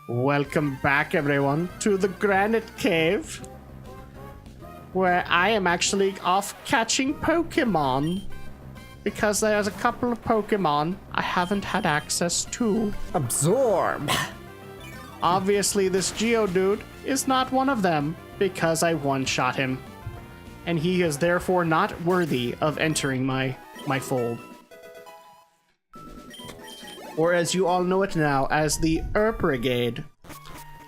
Welcome back, everyone, to the Granite Cave, where I am actually off catching Pokemon, because there's a couple of Pokemon I haven't had access to. Absorb. Obviously, this Geodude is not one of them, because I one-shot him, and he is therefore not worthy of entering my fold. Or as you all know it now, as the Erp-rigade.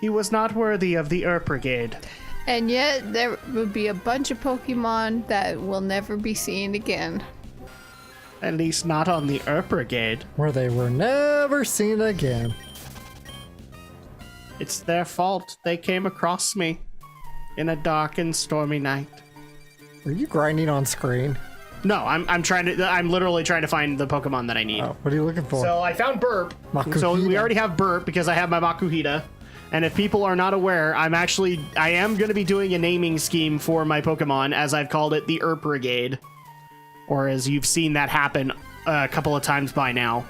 He was not worthy of the Erp-rigade. And yet, there would be a bunch of Pokemon that will never be seen again. At least not on the Erp-rigade. Where they were never seen again. It's their fault. They came across me in a dark and stormy night. Are you grinding on screen? No, I'm literally trying to find the Pokemon that I need. Oh, what are you looking for? So I found Burp. Makuhita. So we already have Burp because I have my Makuhita. And if people are not aware, I am going to be doing a naming scheme for my Pokemon, as I've called it the Erp-rigade. Or as you've seen that happen a couple of times by now.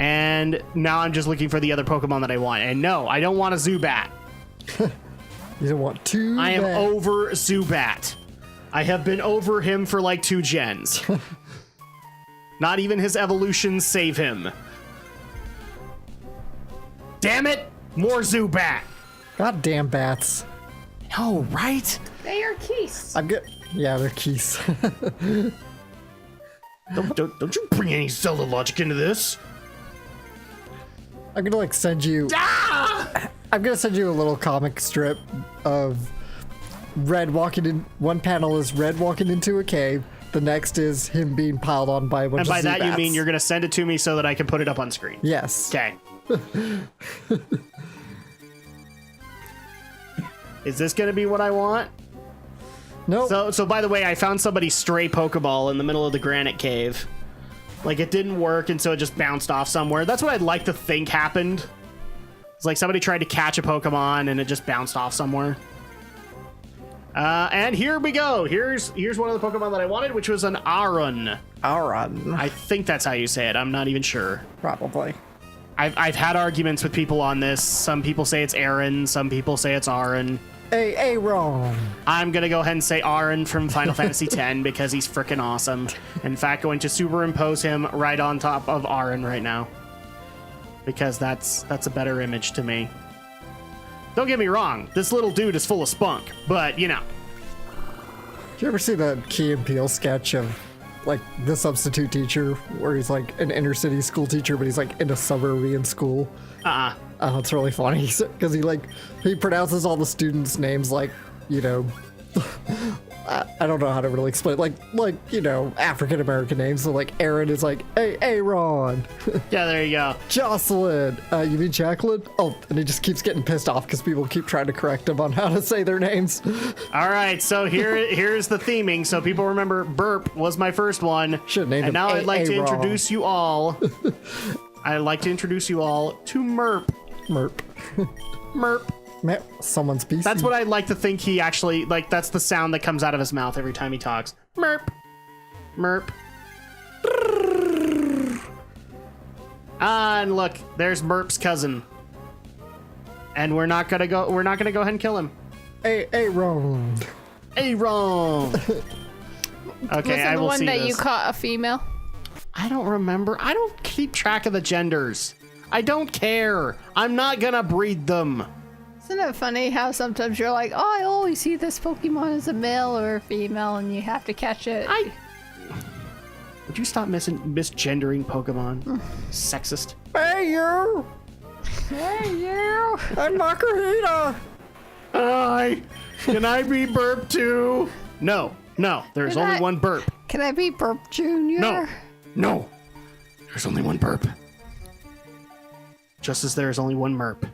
And now I'm just looking for the other Pokemon that I want. And no, I don't want a Zubat. You don't want two. I am over Zubat. I have been over him for like 2 gens. Not even his evolutions save him. Damn it! More Zubat! Goddamn bats. No, right? They are keys. I'm good. Yeah, they're keys. Don't you bring any Zelda logic into this? I'm gonna like send you. Ah! I'm gonna send you a little comic strip of Red walking in. One panel is Red walking into a cave. The next is him being piled on by a bunch of And by that you Zubats. mean you're gonna send it to me so that I can put it up on screen. Yes. Okay. Is this gonna be what I want? No. So by the way, I found somebody's stray Pokeball in the middle of the Granite Cave. Like, it didn't work, and so it just bounced off somewhere. That's what I'd like to think happened. It's like somebody tried to catch a Pokemon, and it just bounced off somewhere. And here we go. Here's one of the Pokemon that I wanted, which was an Aron. Aron. I think that's how you say it. I'm not even sure. Probably. I've had arguments with people on this. Some people say it's Aaron. Some people say it's Aron. Aaron. I'm going to go ahead and say Aron from Final Fantasy X because he's freaking awesome. In fact, going to superimpose him right on top of Aron right now. Because that's a better image to me. Don't get me wrong, this little dude is full of spunk, but you know. Did you ever see that Key and Peele sketch of like the substitute teacher where he's like an inner city school teacher, but he's like in a suburban school? Oh, it's really funny because he pronounces all the students' names like, you know, I don't know how to really explain it. Like you know, African American names. So like Aaron is like Aaron. Yeah, there you go. Jocelyn. You mean Jacqueline? Oh, and he just keeps getting pissed off because people keep trying to correct him on how to say their names. All right, so here's the theming. So people remember Burp was my first one. Should name him. And now I'd like to introduce you all. I'd like to introduce you all to Merp. Merp. Merp. Someone's PC. That's what I'd like to think he actually, like, that's the sound that comes out of his mouth every time he talks. Merp. Merp. And look, there's Merp's cousin. And we're not gonna go ahead and kill him. Aaron. Aaron. Okay, I will see the one that this. you caught a female? I don't remember. I don't keep track of the genders. I don't care. I'm not gonna breed them. Isn't it funny how sometimes you're like, oh, I always see this Pokemon as a male or a female, and you have to catch it? Would you stop misgendering Pokemon? Sexist. Hey, you! Hey, you! I'm Makuhita! Hi! Can I be Burp too? No. There's only one Burp. Can I be Burp Jr.? No. There's only one Burp. Just as there is only one Merp.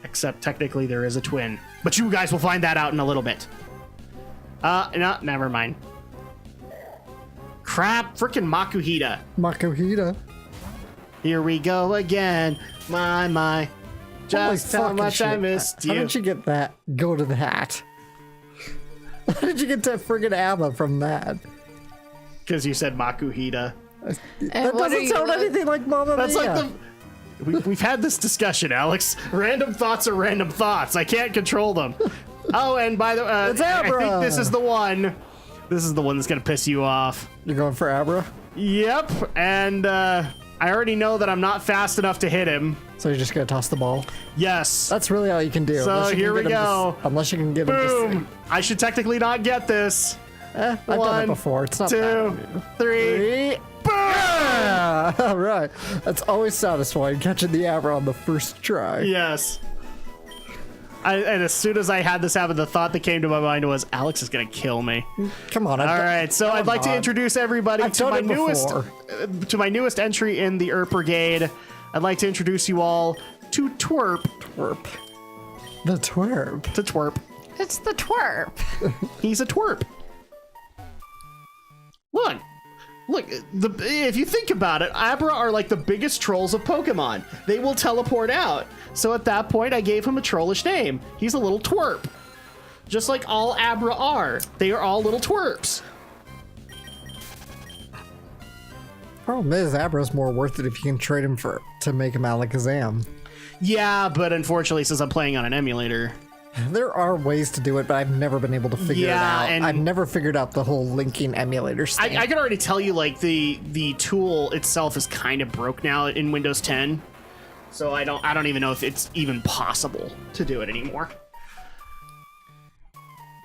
Except technically there is a twin. But you guys will find that out in a little bit. No, never mind. Crap, frickin' Makuhita. Makuhita. Here we go again. My. Just how much I missed you. How did you get that? Go to the hat. How did you get that friggin' ABBA from that? Because you said Makuhita. That doesn't sound anything like Mamma That's Mia. like We've had this discussion, Alex. Random thoughts are random thoughts. I can't control them. Oh, and by the way, I think this is the one. This is the one that's gonna piss you off. You're going for Abra? Yep, and I already know that I'm not fast enough to hit him. So you're just gonna toss the ball? Yes. That's really all you can do. So here we go. Unless you can get him Boom! I should technically not get this. I've done it before. It's not 2, bad. 3. Boom! Yeah! All right. That's always satisfying, catching the Abra on the first try. Yes. And as soon as I had this happen, the thought that came to my mind was, Alex is gonna kill me. Come on. All right, so I'd like to introduce everybody to my newest entry in the Erp-rigade. I'd like to introduce you all to Twerp. Twerp. The Twerp. To Twerp. It's the twerp. He's a twerp. Look, if you think about it, Abra are like the biggest trolls of Pokemon. They will teleport out. So at that point, I gave him a trollish name. He's a little twerp. Just like all Abra are. They are all little twerps. Problem is, Abra's more worth it if you can trade him to make him Alakazam. Yeah, but unfortunately, since I'm playing on an emulator... There are ways to do it, but I've never been able to figure it out. And I've never figured out the whole linking emulators thing. I can already tell you, like, the tool itself is kind of broke now in Windows 10. So I don't even know if it's even possible to do it anymore.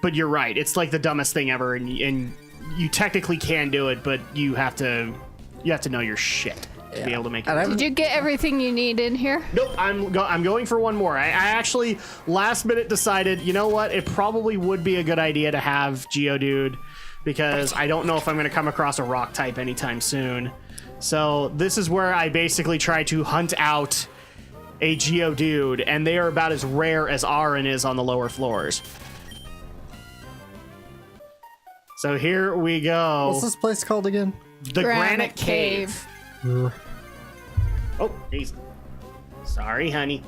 But you're right. It's like the dumbest thing ever, and you technically can do it, but you have to know your shit to be able to make it. Did you get everything you need in here? Nope, I'm going for one more. I actually last minute decided, you know what? It probably would be a good idea to have Geodude, because I don't know if I'm going to come across a rock type anytime soon. So this is where I basically try to hunt out a Geodude, and they are about as rare as Arin is on the lower floors. So here we go. What's this place called again? The Granite Cave. Oh, geez. Sorry, honey.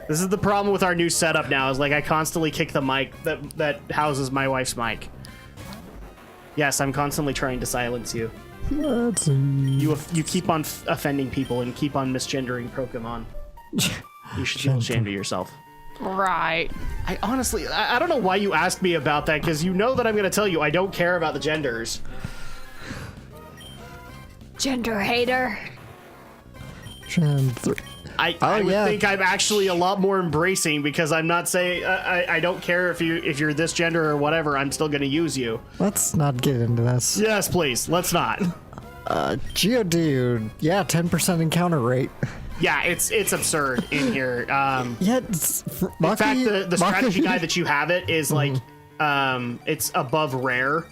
This is the problem with our new setup now, is like I constantly kick the mic that houses my wife's mic. Yes, I'm constantly trying to silence you. You keep on offending people and keep on misgendering Pokemon. You should feel ashamed of yourself. Right. I honestly, I don't know why you asked me about that, because you know that I'm going to tell you I don't care about the genders. Gender hater. I would think I'm actually a lot more embracing, because I'm not saying I don't care if you're this gender or whatever. I'm still going to use you. Let's not get into this. Yes, please. Let's not. Geodude, yeah, 10% encounter rate. Yeah, it's absurd in here. Yeah, in fact, the strategy guide that you have it is like it's above rare,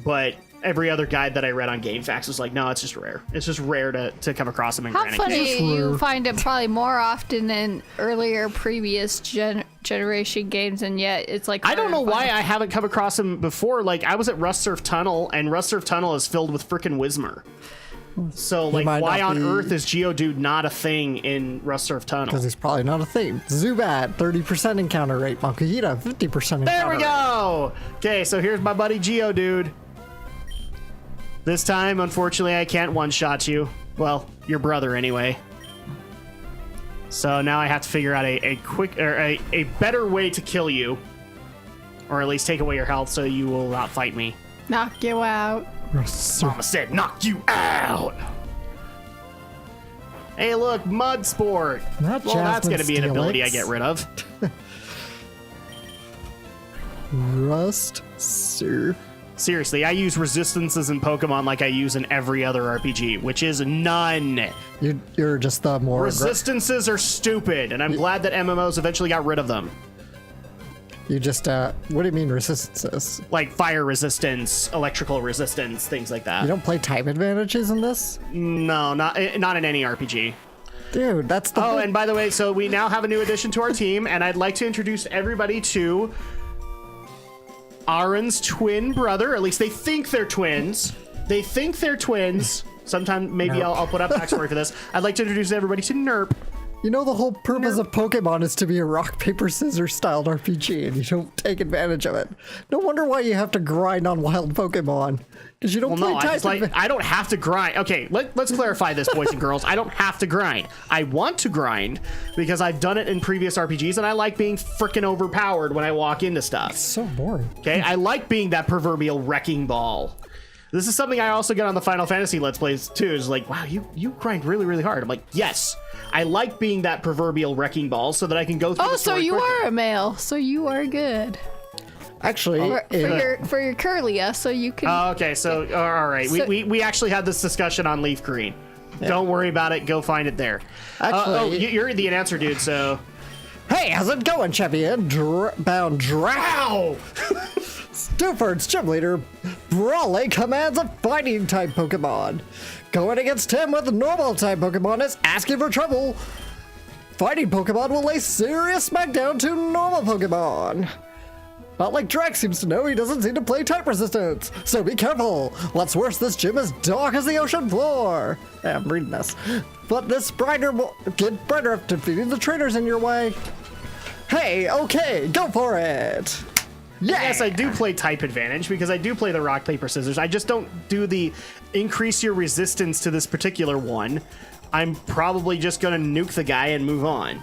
but every other guide that I read on GameFAQs was like, no, it's just rare. It's just rare to come across them in How Granite funny Cave. you find it probably more often in earlier previous generation games, and yet it's like I don't know why I haven't come across them before. Like, I was at Rust Surf Tunnel, and Rust Surf Tunnel is filled with frickin' Whismur. So, like, why on earth is Geodude not a thing in Rust Surf Tunnel? Because he's probably not a thing. Zubat, 30% encounter rate. Makuhita, 50% encounter rate. There we go! Okay, so here's my buddy Geodude. This time, unfortunately, I can't one-shot you. Well, your brother, anyway. So now I have to figure out a better way to kill you. Or at least take away your health so you will not fight me. knock you out. Mama said knock you out! Hey, look, Mud Sport. Not well, that's going to be an ability I Steelix. get rid of. Rust Surf. Seriously, I use resistances in Pokemon like I use in every other RPG, which is none. You're just the more Resistances are stupid, and I'm glad that MMOs eventually got rid of them. You just what do you mean resistances? Like fire resistance, electrical resistance, things like that. You don't play type advantages in this? No, not in any RPG. Dude, that's the Oh, and by the way, so we now have a new addition to our team, and I'd like to introduce everybody to Arin's twin brother. At least they think they're twins. They think they're twins. Sometime maybe I'll put up backstory for this. I'd like to introduce everybody to Nerp. You know the whole purpose of Pokemon is to be a rock, paper, scissors styled RPG, and you don't take advantage of it. No wonder why you have to grind on wild Pokemon. Because you don't play type I don't have to grind. Okay, let's clarify this, boys and girls. I don't have to grind. I want to grind because I've done it in previous RPGs, and I like being freaking overpowered when I walk into stuff. It's so boring. Okay, I like being that proverbial wrecking ball. This is something I also get on the Final Fantasy Let's Plays too. Is like, wow, you grind really, really hard. I'm like, yes, I like being that proverbial wrecking ball so that I can go through. Oh, so you are a male, so you are good. Actually, for your Curlia, so you can. Oh, okay, so all right, So, we actually had this discussion on Leaf Green. Yeah. Don't worry about it. Go find it there. Actually, you're the announcer, dude. So, hey, how's it going, champion? Bound Drak. ow! Stuford's Gym Leader Brawly commands a fighting type Pokemon. Going against him with normal type Pokemon is asking for trouble. Fighting Pokemon will lay serious smackdown to normal Pokemon. Not like Drak seems to know, he doesn't seem to play type resistance. So be careful. What's worse, this gym is dark as the ocean floor. Yeah, I'm reading this. But this brighter will get brighter if defeating the trainers in your way. Hey, okay, go for it. Yeah. Yes, I do play type advantage because I do play the rock, paper, scissors. I just don't do the increase your resistance to this particular one. I'm probably just going to nuke the guy and move on.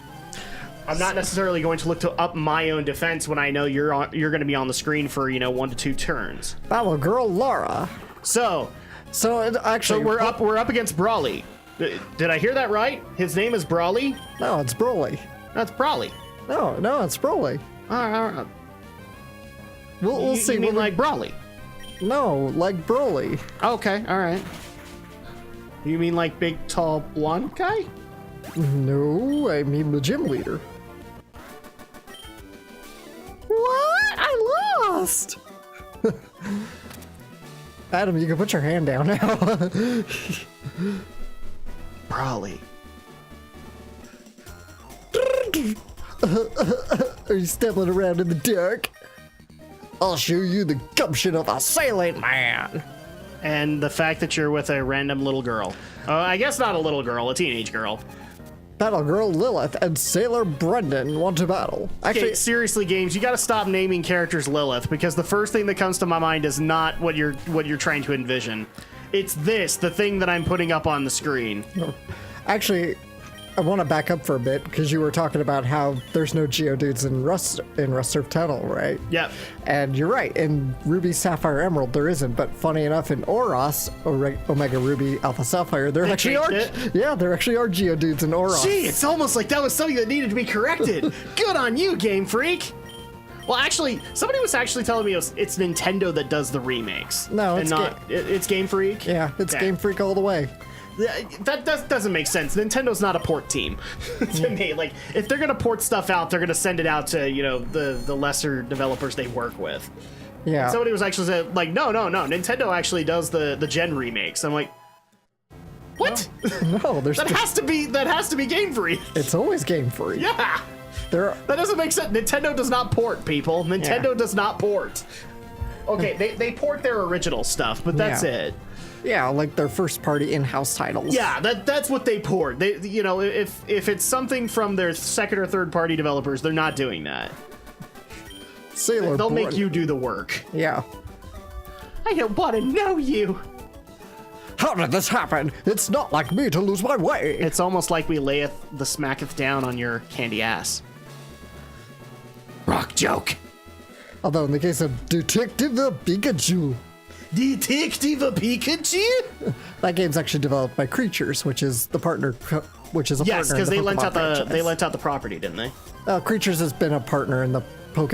I'm not necessarily going to look to up my own defense when I know you're going to be on the screen for 1 to 2 turns. Battle girl Laura. So Actually, we're up against Brawly. Did I hear that right? His name is Brawly? No, it's Brawly. That's Brawly. No, it's Brawly. We'll see. You mean like Brawly? No, like Brawly. Okay, all right. You mean like big, tall, blonde guy? No, I mean the gym leader. What? I lost! Adam, you can put your hand down now. Brawly. Are you stumbling around in the dark? I'll show you the gumption of a sailing man. And the fact that you're with a random little girl. I guess not a little girl, a teenage girl. Battle girl Lilith and Sailor Brendan want to battle. Actually, Okay, seriously, games, you gotta stop naming characters Lilith, because the first thing that comes to my mind is not what you're trying to envision. It's the thing that I'm putting up on the screen. actually, I want to back up for a bit because you were talking about how there's no Geodudes in Rust Tunnel, right? Yep. And you're right. In Ruby, Sapphire, Emerald, there isn't. But funny enough, in Oros, Omega Ruby, Alpha Sapphire, there actually are. Yeah, there actually are Geodudes in Oros. Gee, it's almost like that was something that needed to be corrected. Good on you, Game Freak. Well, actually, somebody was actually telling me it's Nintendo that does the remakes. No, it's it's Game Freak. Yeah, it's Okay. Game Freak all the way. That doesn't make sense. Nintendo's not a port team to me. Like, if they're gonna port stuff out, they're gonna send it out to the lesser developers they work with. Yeah. Somebody was actually saying, like, no, Nintendo actually does the Gen remakes. I'm like, what? No, there's that has to be Game Freak. It's always Game Freak. Yeah. There. That doesn't make sense. Nintendo does not port, people. Nintendo does not port. Okay, they port their original stuff, but that's it. Yeah, like their first party in-house titles. Yeah, that's what they port. They, if it's something from their second or third party developers, they're not doing that. They'll make you do the work. Yeah. I don't want to know you. How did this happen? It's not like me to lose my way. It's almost like we layeth the smacketh down on your candy ass. Rock joke. Although in the case of Detective Pikachu, that game's actually developed by Creatures, which is the partner, Yes, because they lent out franchise. the property, didn't they? Creatures has been a partner in the whole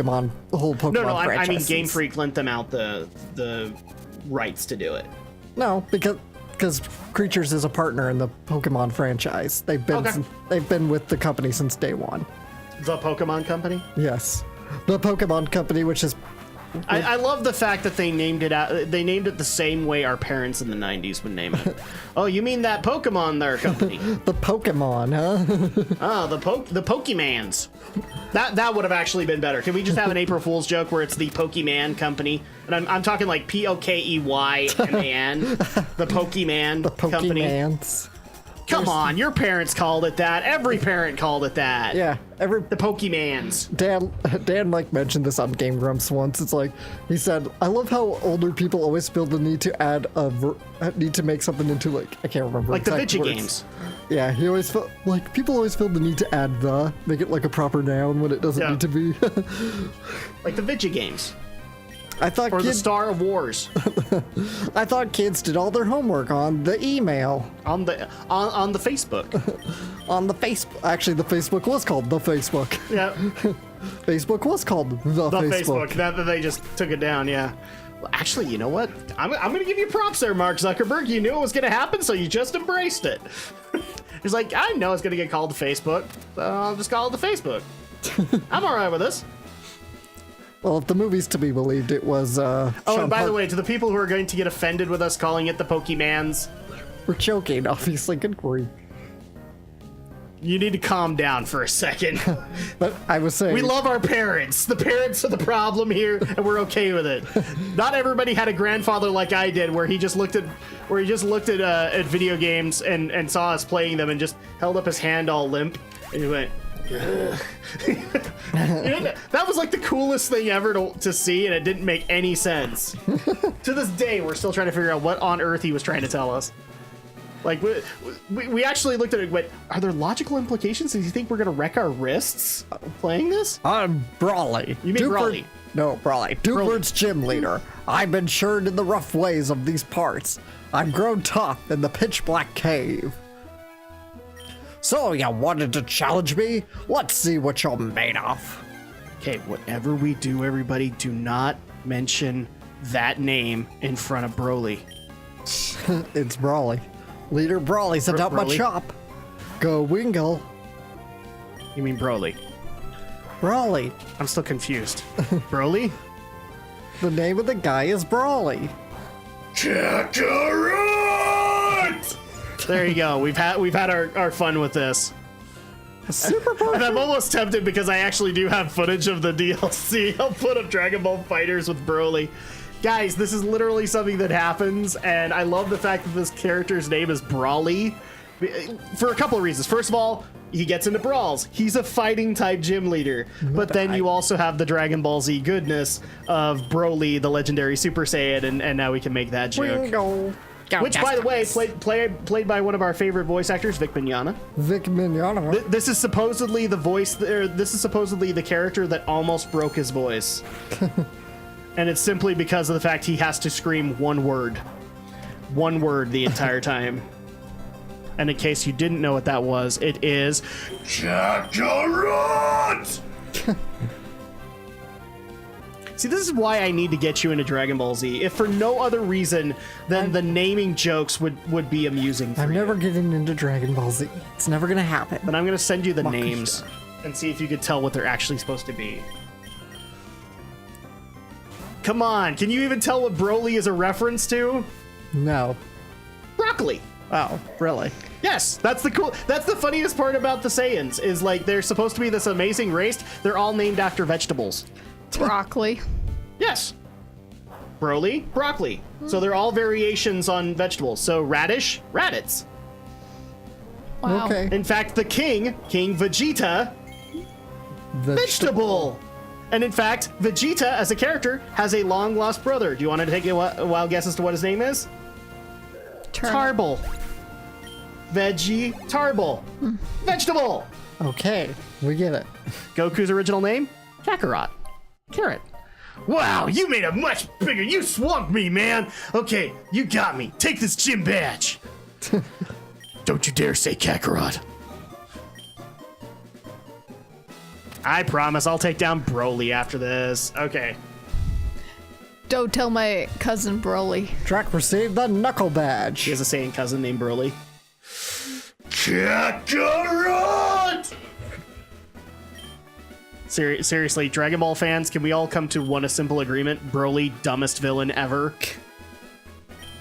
Pokemon I franchise. mean Game Freak lent them out the rights to do it. No, because Creatures is a partner in the Pokemon franchise. They've been with the company since day one. The Pokemon Company? Yes, the Pokemon Company, which is. I love the fact that they named it They named it the same way our parents in the 90s would name it. Oh, you mean that Pokemon there company? The Pokemon, huh? Oh, the Pokemans. That would have actually been better. Can we just have an April Fool's joke where it's the Pokemon Company? And I'm talking like Pokeyman, the Pokemon The Company. Pokemans. Come on, your parents called it that. Every parent called it that. Yeah, The Pokemans. Dan like mentioned this on Game Grumps once. It's like he said, "I love how older people always feel the need to add need to make something into like I can't remember Like the exact Vidya words. games. Yeah, he always felt like people always feel the need to add make it like a proper noun when it doesn't need to be. Like the Vidya games. I thought Or the Star of Wars. I thought kids did all their homework on the email. on the Facebook. On the Facebook. Actually, the Facebook was called the Facebook. Yeah. Facebook was called the Facebook. Now that they just took it down, yeah. Well, actually, you know what? I'm going to give you props there, Mark Zuckerberg. You knew it was going to happen, so you just embraced it. He's like, I know it's going to get called the Facebook, so I'll just call it the Facebook. I'm all right with this. Well, if the movie's to be believed, it was. Oh, and by the way, to the people who are going to get offended with us calling it the Pokemans, we're joking, obviously. Good grief. you need to calm down for a second. But I was saying, We love our parents. The parents are the problem here, and we're okay with it. Not everybody had a grandfather like I did, where he just looked at video games and saw us playing them and just held up his hand all limp, and he went. You know, that was like the coolest thing ever to see, and it didn't make any sense. To this day, we're still trying to figure out what on earth he was trying to tell us. Like, we actually looked at it and went, are there logical implications? Does he think we're going to wreck our wrists playing this? I'm Brawly. You mean Brawly? No, Brawly. Dupler's gym leader. I've been shurned in the rough ways of these parts. I've grown tough in the pitch black cave. So you wanted to challenge me? Let's see what you're made of. Okay, whatever we do, everybody, do not mention that name in front of Broly. It's Brawly. Leader Brawly sent out my Brawly? chop. Go Wingle. You mean Broly? Brawly. I'm still confused. Broly? The name of the guy is Brawly. Kakarot! There you go. We've had our fun with this. Super And I'm almost tempted because I actually do have footage of the DLC. I'll put up Dragon Ball Fighters with Broly. Guys, this is literally something that happens, and I love the fact that this character's name is Brawly for a couple of reasons. First of all, he gets into brawls. He's a fighting type gym leader. But then you also have the Dragon Ball Z goodness of Broly, the legendary Super Saiyan, and now we can make that joke. Wingle. Which, by the way, played by one of our favorite voice actors, Vic Mignogna. Vic Mignogna. This is supposedly this is supposedly the character that almost broke his voice. And it's simply because of the fact he has to scream one word the entire time. And in case you didn't know what that was, it is Kakarot! See, this is why I need to get you into Dragon Ball Z, if for no other reason than the naming jokes would be amusing for I'm you. never getting into Dragon Ball Z. It's never gonna happen. But I'm going to send you the names and see if you could tell what they're actually supposed to be. Come on, can you even tell what Broly is a reference to? No. Broccoli. Oh, really? Yes, that's the funniest part about the Saiyans, is like they're supposed to be this amazing race. They're all named after vegetables. Broccoli. Yes. Broly, broccoli. So they're all variations on vegetables. So radish, raditz. Wow. Okay. In fact, the King Vegeta, vegetable. And in fact, Vegeta as a character has a long lost brother. Do you want to take a wild guess as to what his name is? Tarble. Veggie Tarble. Vegetable. Okay, we get it. Goku's original name? Kakarot. Carrot. Wow, you made it much bigger. You swamped me, man. Okay, you got me. Take this gym badge. Don't you dare say Kakarot. I promise I'll take down Broly after this. Okay. Don't tell my cousin Broly. Drak received the knuckle badge. He has a Saiyan cousin named Broly. Kakarot! Seriously, Dragon Ball fans, can we all come to a simple agreement? Broly, dumbest villain ever.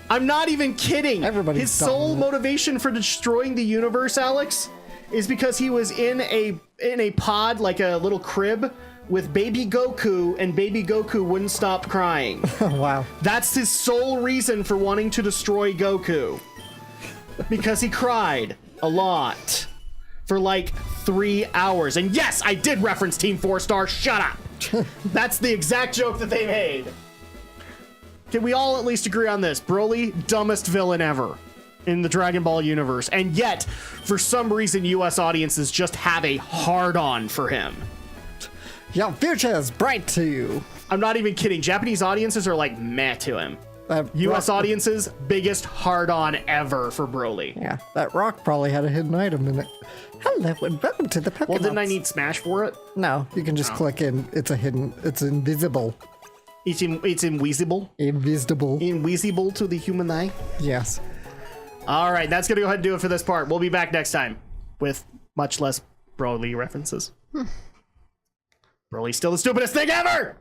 I'm not even kidding. Everybody's His sole dumb. motivation for destroying the universe, Alex, is because he was in a pod, like a little crib, with baby Goku, and baby Goku wouldn't stop crying. Wow. That's his sole reason for wanting to destroy Goku. Because he cried. a lot for like 3 hours. And yes, I did reference Team 4-Star. Shut up. That's the exact joke that they made. Can we all at least agree on this? Broly, dumbest villain ever in the Dragon Ball universe. And yet, for some reason, US audiences just have a hard-on for him. Your future is bright to you. I'm not even kidding. Japanese audiences are like meh to him. US audiences, biggest hard-on ever for Broly. Yeah, that rock probably had a hidden item in it. Hello and welcome to the Pokemon. Well, didn't I need Smash for it? No, you can just click in. It's invisible. It's invisible. Invisible. Invisible to the human eye. Yes. All right, that's going to go ahead and do it for this part. We'll be back next time with much less Broly references. Broly's still the stupidest thing ever!